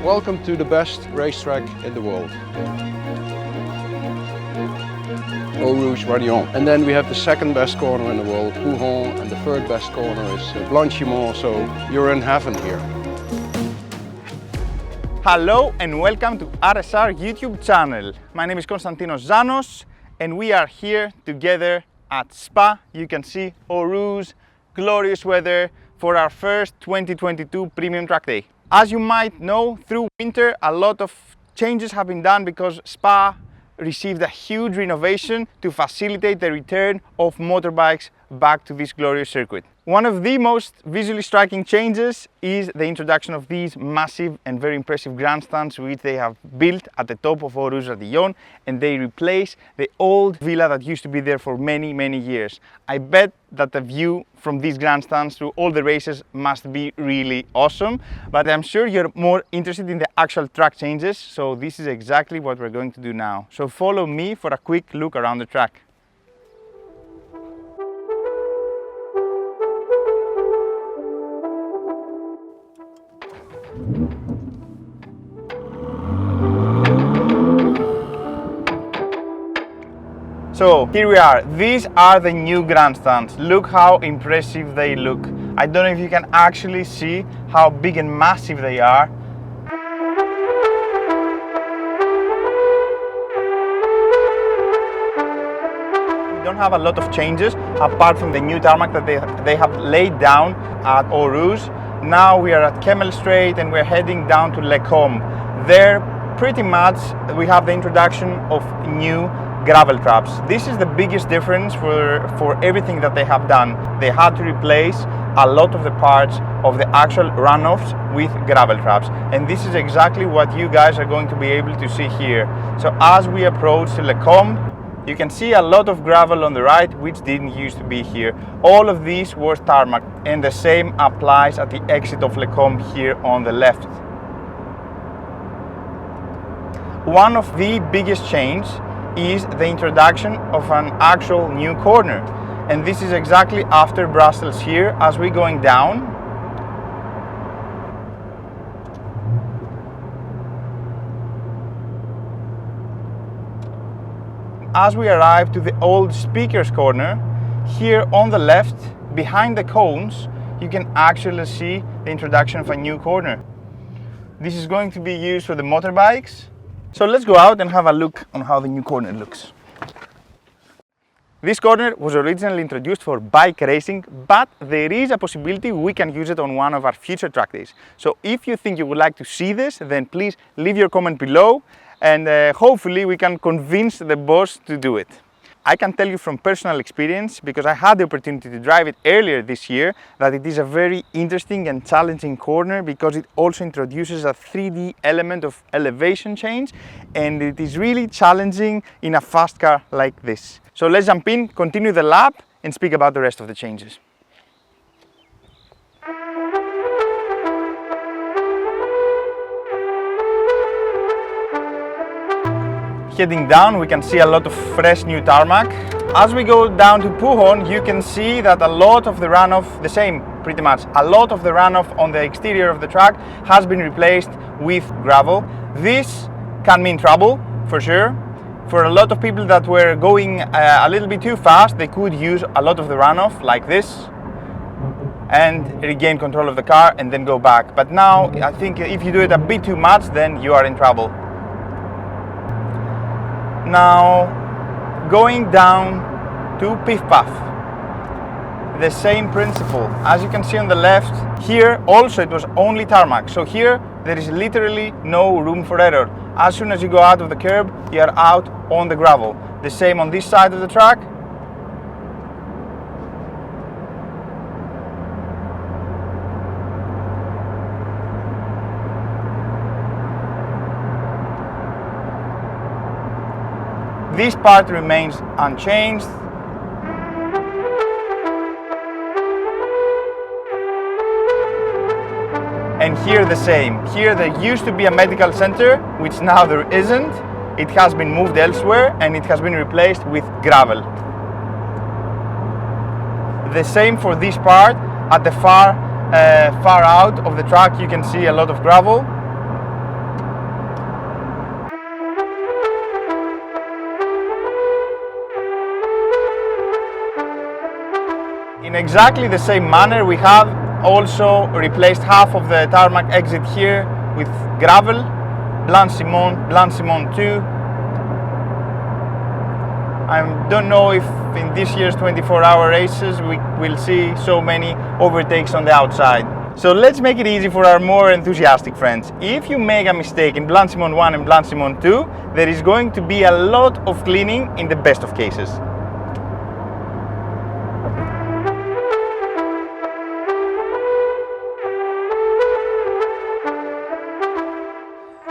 Welcome to the best racetrack in the world. Eau Rouge, Runoff. And then we have the second best corner in the world, Pouhon, and the third best corner is Blanchimont, so you're in heaven here. Hello and welcome to RSR YouTube channel. My name is Konstantinos Zanos and we are here together at Spa. You can see Eau Rouge, glorious weather for our first 2022 premium track day. As you might know, through winter a lot of changes have been done because Spa received a huge renovation to facilitate the return of motorbikes back to this glorious circuit. One of the most visually striking changes is the introduction of these massive and very impressive grandstands which they have built at the top of Eau Rouge Radillon, and they replace the old villa that used to be there for many years. I bet that the view from these grandstands through all the races must be really awesome, but I'm sure you're more interested in the actual track changes, so this is exactly what we're going to do now. So follow me for a quick look around the track. So here we are, these are the new grandstands. Look how impressive they look. I don't know if you can actually see how big and massive they are. We don't have a lot of changes apart from the new tarmac that they have laid down at Eau Rouge. Now we are at Kemmel Straight and we're heading down to Les Combes. There pretty much we have the introduction of new gravel traps. This is the biggest difference for everything that they have done. They had to replace a lot of the parts of the actual runoffs with gravel traps, and this is exactly what you guys are going to be able to see here. So as we approach Les Combes, you can see a lot of gravel on the right which didn't used to be here. All of these was tarmac, and the same applies at the exit of Les Combes here on the left. One of the biggest changes is the introduction of an actual new corner, and this is exactly after Brussels here as we're going down. As we arrive to the old speakers corner, here on the left behind the cones you can actually see the introduction of a new corner. This is going to be used for the motorbikes. So let's go out and have a look on how the new corner looks. This corner was originally introduced for bike racing, but there is a possibility we can use it on one of our future track days. So if you think you would like to see this, then please leave your comment below and hopefully we can convince the boss to do it. I can tell you from personal experience, because I had the opportunity to drive it earlier this year, that it is a very interesting and challenging corner because it also introduces a 3D element of elevation change, and it is really challenging in a fast car like this. So let's jump in, continue the lap and speak about the rest of the changes. Heading down, we can see a lot of fresh new tarmac. As we go down to Pouhon, you can see that a lot of the runoff, the same pretty much, a lot of the runoff on the exterior of the track has been replaced with gravel. This can mean trouble, for sure. For a lot of people that were going a little bit too fast, they could use a lot of the runoff like this and regain control of the car and then go back. But now, I think if you do it a bit too much, then you are in trouble. Now, going down to Pif Paf, the same principle. As you can see on the left, here also it was only tarmac. So here there is literally no room for error. As soon as you go out of the curb, you are out on the gravel. The same on this side of the track. This part remains unchanged. And here the same. Here there used to be a medical center, which now there isn't. It has been moved elsewhere and it has been replaced with gravel. The same for this part. At the far out of the track you can see a lot of gravel. exactly the same manner, we have also replaced half of the tarmac exit here with gravel, Blanc-Simon 2. I don't know if in this year's 24-hour races we will see so many overtakes on the outside. So let's make it easy for our more enthusiastic friends. If you make a mistake in Blanc-Simon 1 and Blanc-Simon 2, there is going to be a lot of cleaning in the best of cases.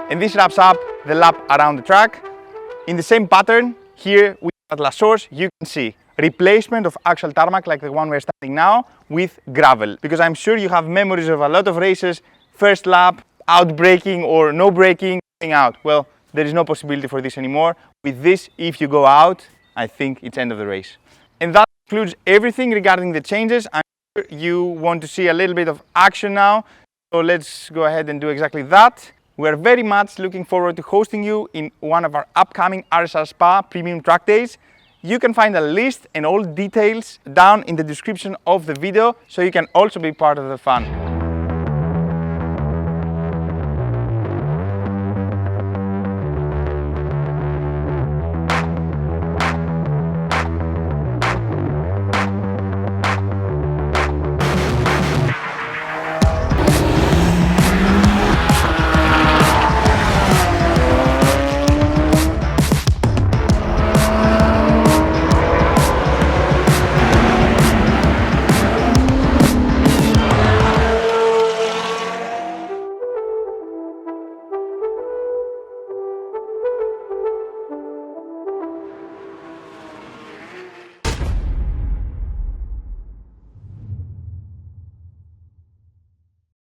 And this wraps up the lap around the track. In the same pattern, here at La Source, you can see replacement of actual tarmac like the one we're standing now with gravel. Because I'm sure you have memories of a lot of races, first lap, out braking or no braking, going out. Well, there is no possibility for this anymore. With this, if you go out, I think it's end of the race. And that includes everything regarding the changes. I'm sure you want to see a little bit of action now. So let's go ahead and do exactly that. We're very much looking forward to hosting you in one of our upcoming RSR Spa Premium Track Days. You can find a list and all details down in the description of the video, so you can also be part of the fun.